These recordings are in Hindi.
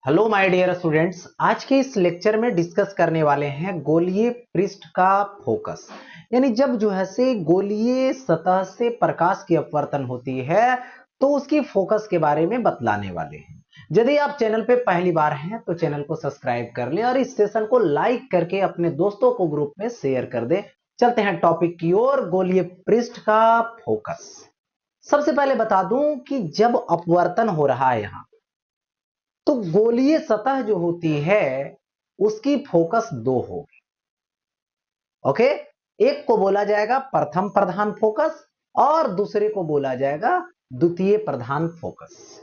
हेलो माय डियर स्टूडेंट्स, आज के इस लेक्चर में डिस्कस करने वाले हैं गोलीय पृष्ठ का फोकस। यानी जब जो है से गोलीय सतह से प्रकाश की अपवर्तन होती है तो उसकी फोकस के बारे में बतलाने वाले हैं। यदि आप चैनल पे पहली बार हैं तो चैनल को सब्सक्राइब कर लें और इस सेशन को लाइक करके अपने दोस्तों को ग्रुप में शेयर कर दें। चलते हैं टॉपिक की ओर, गोलीय पृष्ठ का फोकस। सबसे पहले बता दूं कि जब अपवर्तन हो रहा है यहाँ, तो गोलीय सतह जो होती है उसकी फोकस दो होगी। ओके, एक को बोला जाएगा प्रथम प्रधान फोकस और दूसरे को बोला जाएगा द्वितीय प्रधान फोकस।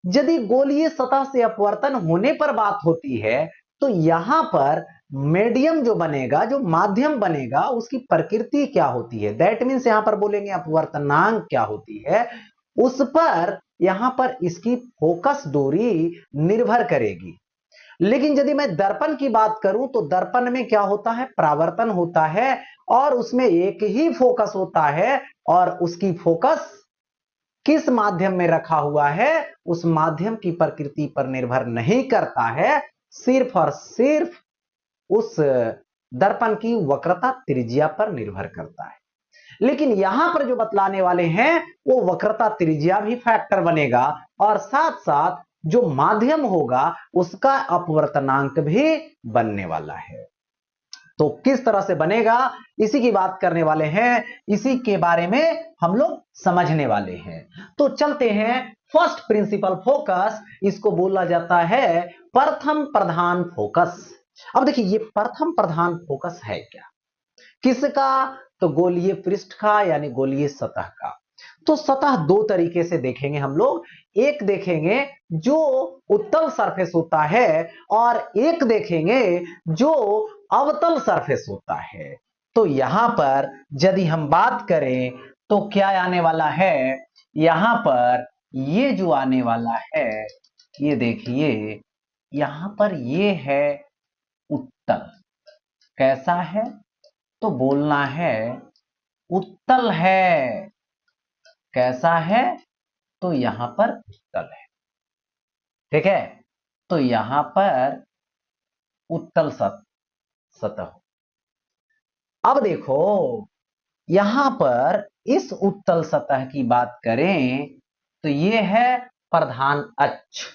यदि गोलीय सतह से अपवर्तन होने पर बात होती है तो यहां पर मीडियम जो बनेगा, जो माध्यम बनेगा, उसकी प्रकृति क्या होती है, दैट मीन्स यहां पर बोलेंगे अपवर्तनांक क्या होती है, उस पर यहां पर इसकी फोकस दूरी निर्भर करेगी। लेकिन यदि मैं दर्पण की बात करूं तो दर्पण में क्या होता है, परावर्तन होता है और उसमें एक ही फोकस होता है और उसकी फोकस किस माध्यम में रखा हुआ है उस माध्यम की प्रकृति पर निर्भर नहीं करता है, सिर्फ और सिर्फ उस दर्पण की वक्रता त्रिज्या पर निर्भर करता है। लेकिन यहां पर जो बतलाने वाले हैं वो वक्रता त्रिज्या भी फैक्टर बनेगा और साथ साथ जो माध्यम होगा उसका अपवर्तनांक भी बनने वाला है। तो किस तरह से बनेगा इसी की बात करने वाले हैं, इसी के बारे में हम लोग समझने वाले हैं। तो चलते हैं फर्स्ट प्रिंसिपल फोकस, इसको बोला जाता है प्रथम प्रधान फोकस। अब देखिए ये प्रथम प्रधान फोकस है क्या, किसका, तो गोलीय पृष्ठ का यानी गोलीय सतह का। तो सतह दो तरीके से देखेंगे हम लोग, एक देखेंगे जो उत्तल सरफेस होता है और एक देखेंगे जो अवतल सरफेस होता है। तो यहां पर यदि हम बात करें तो क्या आने वाला है, यहां पर ये जो आने वाला है, ये देखिए यहां पर ये है उत्तल। कैसा है, तो बोलना है उत्तल है। कैसा है, तो यहां पर उत्तल है। ठीक है, तो यहां पर उत्तल सतह। अब देखो यहां पर इस उत्तल सतह की बात करें तो ये है प्रधान अक्ष,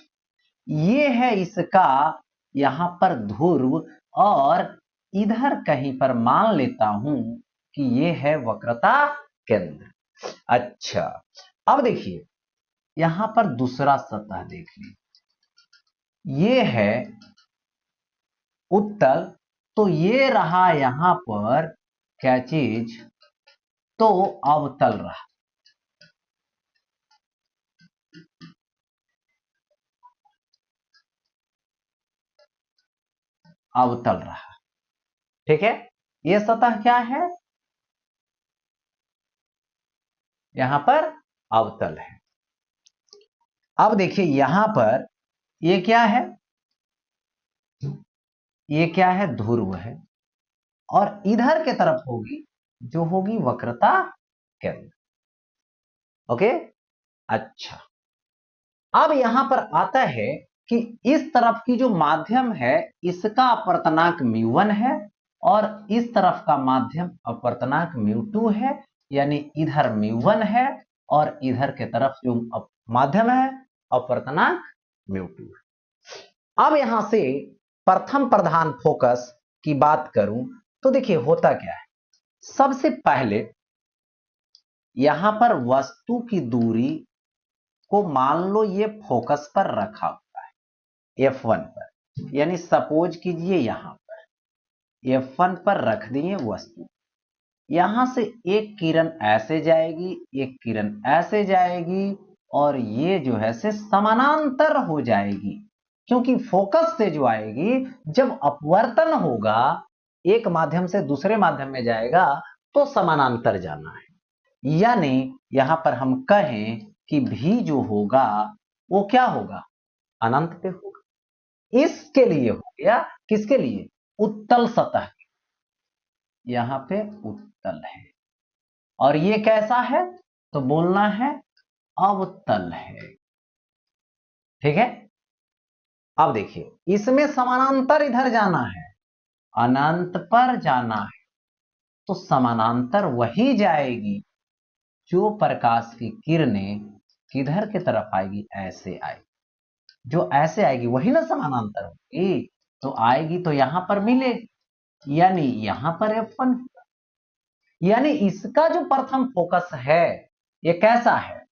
ये है इसका यहां पर ध्रुव और इधर कहीं पर मान लेता हूं कि ये है वक्रता केंद्र। अच्छा, अब देखिए यहां पर दूसरा सतह देखिए, ये है उत्तल, तो ये रहा यहां पर क्या चीज, तो अवतल रहा। अवतल रहा, ठीक है, ये सतह क्या है, यहां पर अवतल है। अब देखिए यहां पर ये क्या है, ये क्या है, ध्रुव है और इधर के तरफ होगी जो होगी वक्रता केंद्र। ओके, अच्छा, अब यहां पर आता है कि इस तरफ की जो माध्यम है इसका अपवर्तनांक µ1 है और इस तरफ का माध्यम अपवर्तनांक µ2 है, यानी इधर µ1 है और इधर के तरफ जो माध्यम है अपवर्तनांक µ2 है। अब यहां से प्रथम प्रधान फोकस की बात करूं तो देखिए होता क्या है, सबसे पहले यहां पर वस्तु की दूरी को मान लो ये फोकस पर रखा हुआ है F1 पर, यानी सपोज कीजिए यहां पर F1 पर रख दिए वस्तु, यहां से एक किरण ऐसे जाएगी, एक किरण ऐसे जाएगी और ये जो है से समानांतर हो जाएगी, क्योंकि फोकस से जो आएगी जब अपवर्तन होगा एक माध्यम से दूसरे माध्यम में जाएगा तो समानांतर जाना है। यानी यहां पर हम कहें कि भी जो होगा वो क्या होगा, अनंत पे होगा। इसके लिए हो गया, किसके लिए, उत्तल सतह, यहां पे उत्तल है और ये कैसा है, तो बोलना है अवतल है। ठीक है, अब देखिए इसमें समानांतर इधर जाना है, अनंत पर जाना है, तो समानांतर वही जाएगी जो प्रकाश की किरणें किधर की तरफ आएगी, ऐसे आएगी। जो ऐसे आएगी वही ना समानांतर होगी, तो आएगी तो यहां पर मिलेगी, यानी यहां पर F1, यानी इसका जो प्रथम फोकस है ये कैसा है,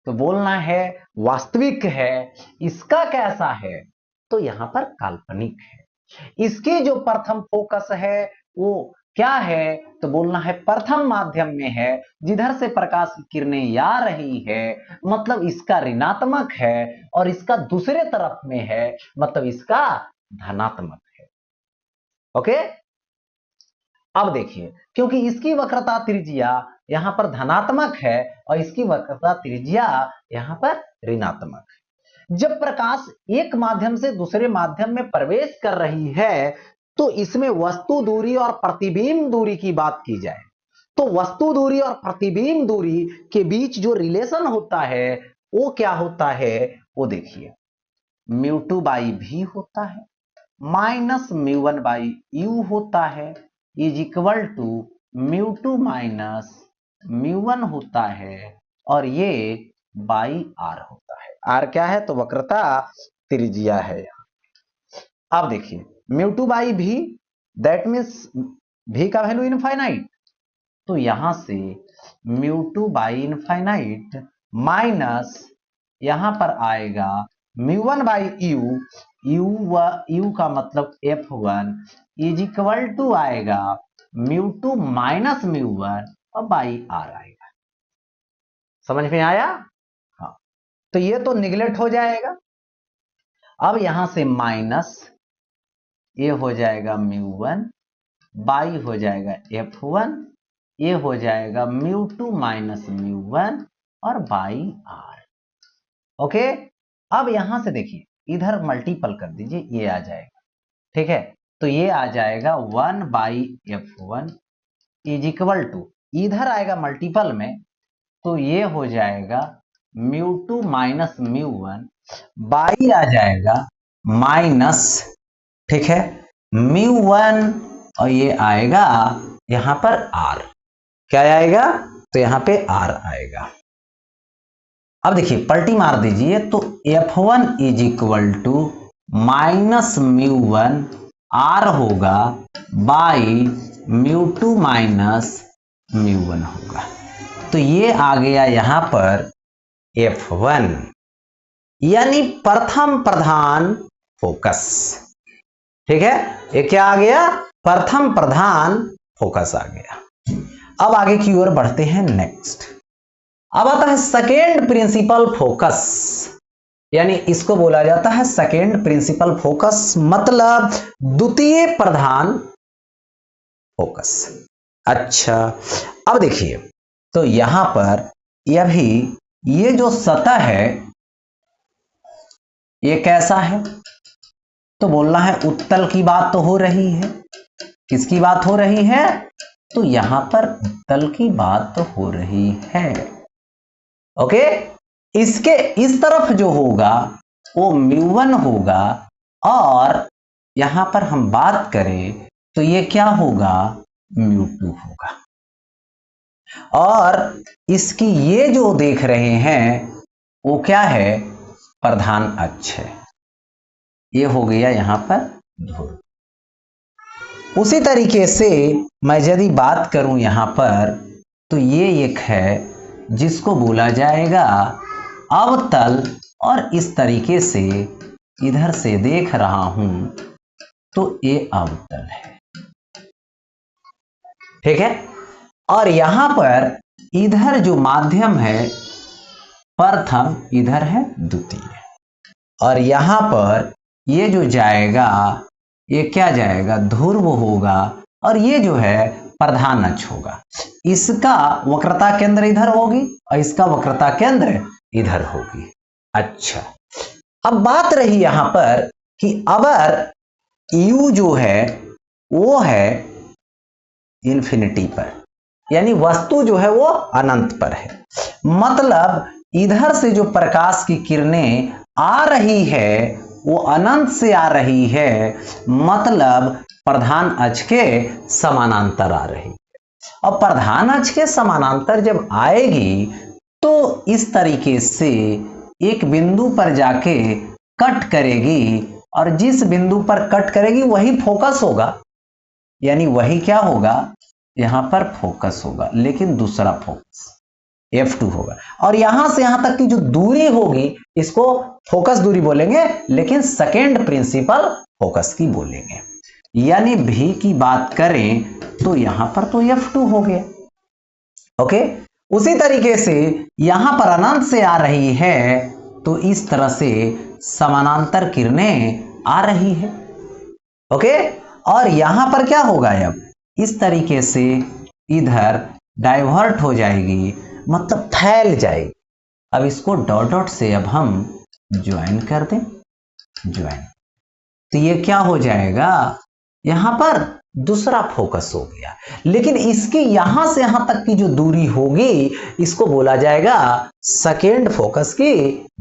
तो बोलना है वास्तविक है। इसका कैसा है, तो यहां पर काल्पनिक है। इसकी जो प्रथम फोकस है वो क्या है, तो बोलना है प्रथम माध्यम में है, जिधर से प्रकाश की किरणें आ रही है, मतलब इसका ऋणात्मक है, और इसका दूसरे तरफ में है, मतलब इसका धनात्मक है। ओके, अब देखिए क्योंकि इसकी वक्रता त्रिज्या यहां पर धनात्मक है और इसकी वक्रता त्रिज्या यहां पर ऋणात्मक है। जब प्रकाश एक माध्यम से दूसरे माध्यम में प्रवेश कर रही है तो इसमें वस्तु दूरी और प्रतिबिंब दूरी की बात की जाए तो वस्तु दूरी और प्रतिबिंब दूरी के बीच जो रिलेशन होता है वो क्या होता है, वो देखिए μ2 बाई भी होता है माइनस μ1 बाई यू होता है इज इक्वल टू μ2 माइनस μ1 होता है, और ये बाई आर होता है। आर क्या है, तो वक्रता त्रिज्या है। अब देखिए μ2 बाई भी, दैट मीन्स भी का वैल्यू इनफाइनाइट, तो यहां से μ2 बाई इनफाइनाइट माइनस यहां पर आएगा μ1 बाई यू, यू का मतलब F1 इज इक्वल टू आएगा μ2 माइनस μ1 और बाई आर आएगा। समझ में आया? हाँ, तो ये तो निगलेक्ट हो जाएगा। अब यहां से माइनस ये हो जाएगा μ1, बाई हो जाएगा F1, ये हो जाएगा μ2 माइनस μ1 और बाई आर। ओके, अब यहां से देखिए इधर मल्टीपल कर दीजिए, ये आ जाएगा, ठीक है, तो ये आ जाएगा 1 by F1 is equal to, इधर आएगा मल्टीपल में तो ये हो जाएगा μ2 माइनस μ1 बाई आ जाएगा माइनस, ठीक है, μ1 और ये आएगा यहां पर R, क्या आएगा, तो यहां पे R आएगा। अब देखिए पलटी मार दीजिए तो F1 is equal to minus μ1 R होगा बाई μ2 माइनस μ1 होगा, तो ये आ गया यहां पर F1, यानी प्रथम प्रधान फोकस। ठीक है, ये क्या आ गया, प्रथम प्रधान फोकस आ गया। अब आगे की ओर बढ़ते हैं। नेक्स्ट अब आता है सेकेंड प्रिंसिपल फोकस, यानी इसको बोला जाता है सेकेंड प्रिंसिपल फोकस, मतलब द्वितीय प्रधान फोकस। अच्छा, अब देखिए तो यहां पर यह भी ये जो सतह है ये कैसा है, तो बोलना है उत्तल की बात तो हो रही है। किसकी बात हो रही है, तो यहां पर उत्तल की बात तो हो रही है। ओके, इसके इस तरफ जो होगा वो μ1 होगा, और यहां पर हम बात करें तो ये क्या होगा, μ2 होगा। और इसकी ये जो देख रहे हैं वो क्या है, प्रधान अक्ष है। ये हो गया यहां पर ध्रुव। उसी तरीके से मैं यदि बात करूं यहां पर, तो ये एक है जिसको बोला जाएगा अवतल, और इस तरीके से इधर से देख रहा हूं तो ये अवतल है। ठीक है, और यहां पर इधर जो माध्यम है प्रथम, इधर है द्वितीय, और यहां पर ये जो जाएगा ये क्या जाएगा, ध्रुव होगा, और ये जो है प्रधान अक्ष होगा। इसका वक्रता केंद्र इधर होगी और इसका वक्रता केंद्र इधर होगी। अच्छा, अब बात रही यहां पर कि अगर u जो है वो है इन्फिनिटी पर, यानी वस्तु जो है वो अनंत पर है, मतलब इधर से जो प्रकाश की किरणें आ रही है वो अनंत से आ रही है, मतलब प्रधान अक्ष के समानांतर आ रही है। और प्रधान अक्ष के समानांतर जब आएगी तो इस तरीके से एक बिंदु पर जाके कट करेगी, और जिस बिंदु पर कट करेगी वही फोकस होगा, यानी वही क्या होगा, यहां पर फोकस होगा, लेकिन दूसरा फोकस F2 होगा। और यहां से यहां तक की जो दूरी होगी इसको फोकस दूरी बोलेंगे, लेकिन सेकेंड प्रिंसिपल फोकस की बोलेंगे। यानी भी की बात करें तो यहां पर तो F2 हो गया। ओके, उसी तरीके से यहां पर अनंत से आ रही है तो इस तरह से समानांतर किरणें आ रही है। ओके, और यहां पर क्या होगा, अब इस तरीके से इधर डाइवर्ट हो जाएगी, मतलब फैल जाएगी। अब इसको डॉट डॉट से अब हम ज्वाइन कर दें, ज्वाइन, तो ये क्या हो जाएगा, यहां पर दूसरा फोकस हो गया। लेकिन इसकी यहां से यहां तक की जो दूरी होगी इसको बोला जाएगा सेकेंड फोकस की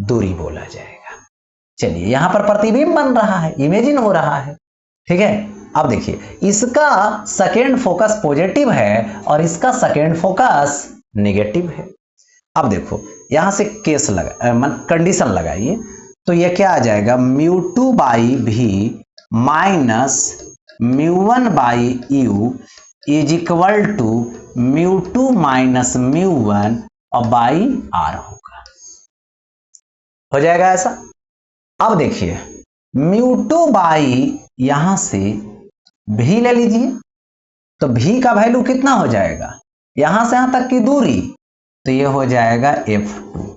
दूरी बोला जाएगा। चलिए, यहां पर प्रतिबिंब बन रहा है, इमेजिन हो रहा है। ठीक है, अब देखिए, इसका सेकेंड फोकस पॉजिटिव है और इसका सेकेंड फोकस नेगेटिव है। अब देखो, यहां से केस लगा, कंडीशन लगाइए, तो ये क्या आ जाएगा, μ2 बाई भी minus μ1 by u is equal to μ2 minus μ1 और बाई आर होगा। हो जाएगा ऐसा। अब देखिए, μ2 बाई यहां से भी ले लीजिए, तो भी का वैल्यू कितना हो जाएगा, यहां से यहां तक की दूरी, तो ये हो जाएगा F2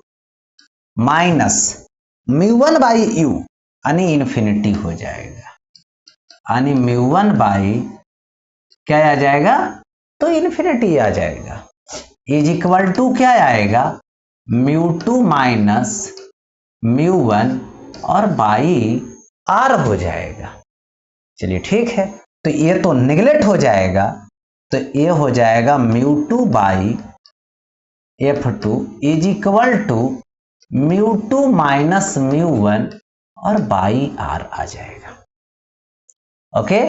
माइनस μ1 बाई यू, यानी इन्फिनिटी हो जाएगा, यानी μ1 बाई क्या आ जाएगा, तो इन्फिनिटी आ जाएगा, इज इक्वल टू क्या आएगा, μ2 माइनस μ1 और बाई आर हो जाएगा। चलिए ठीक है, तो ये तो निगलेक्ट हो जाएगा, तो ये हो जाएगा μ2 by F2 is equal to μ2 minus μ1 और बाई आर आ जाएगा। ओके,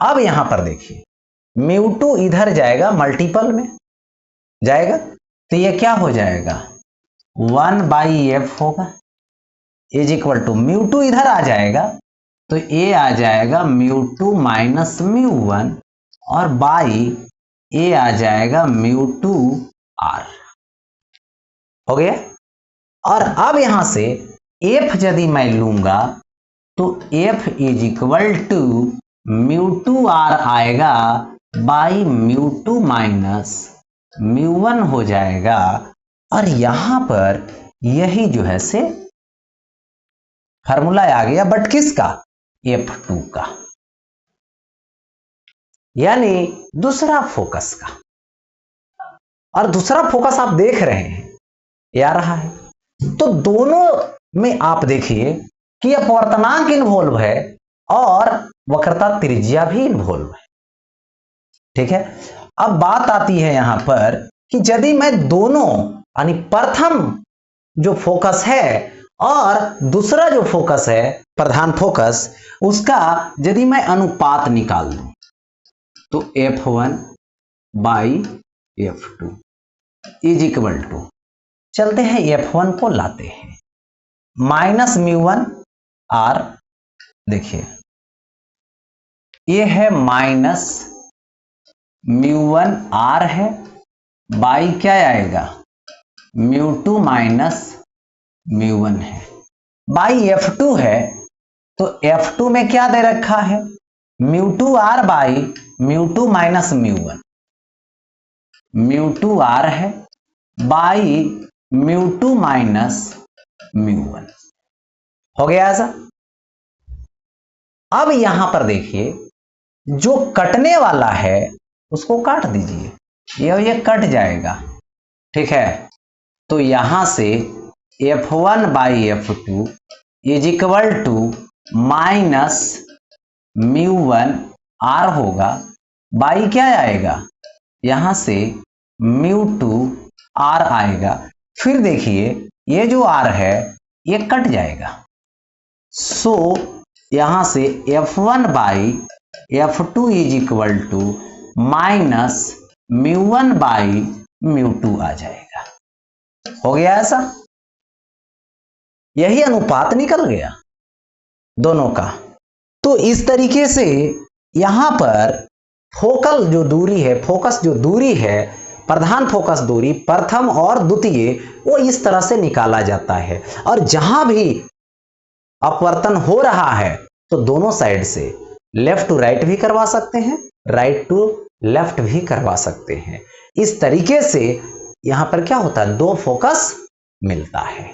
अब यहां पर देखिए, μ2 इधर जाएगा, मल्टीपल में जाएगा, तो ये क्या हो जाएगा, 1 बाई एफ होगा, इज इक्वल टू μ2 इधर आ जाएगा, तो ये आ जाएगा μ2 माइनस μ1 और बाई ये आ जाएगा μ2 आर। हो गया। और अब यहां से f यदि मैं लूंगा तो f is equal to μ2 R आएगा बाई μ2 माइनस μ1 हो जाएगा, और यहां पर यही जो है से फार्मूला आ गया, बट किसका, F2 का, यानी दूसरा फोकस का। और दूसरा फोकस आप देख रहे हैं ये आ रहा है, तो दोनों में आप देखिए कि अपवर्तनांक इन्वॉल्व है और वक्रता त्रिज्या भी इन्वॉल्व है। ठीक है, अब बात आती है यहां पर कि यदि मैं दोनों, यानी प्रथम जो फोकस है और दूसरा जो फोकस है प्रधान फोकस, उसका यदि मैं अनुपात निकाल दूं तो F1 by F2 is equal to, चलते हैं F1 को लाते हैं, माइनस μ1 आर, देखिए ये है माइनस μ1 आर है, बाई क्या आएगा, μ2 माइनस μ1 है, बाई F2 है, तो F2 में क्या दे रखा है, μ2 आर बाई μ2 माइनस μ1, μ2 आर है बाई μ2 माइनस μ1। हो गया ऐसा। अब यहां पर देखिए, जो कटने वाला है उसको काट दीजिए, ये कट जाएगा। ठीक है, तो यहां से F1 by F2 is equal to minus μ1 R होगा, बाई क्या आएगा, यहां से μ2 आर आएगा। फिर देखिए ये जो आर है ये कट जाएगा, सो यहां से F1 by F2 is equal to minus μ1 by μ2 आ जाएगा। हो गया ऐसा, यही अनुपात निकल गया दोनों का। तो इस तरीके से यहां पर फोकल जो दूरी है, फोकस जो दूरी है, प्रधान फोकस दूरी प्रथम और द्वितीय, वो इस तरह से निकाला जाता है। और जहां भी अपवर्तन हो रहा है तो दोनों साइड से लेफ्ट टू राइट भी करवा सकते हैं, राइट टू लेफ्ट भी करवा सकते हैं। इस तरीके से यहां पर क्या होता है, दो फोकस मिलता है।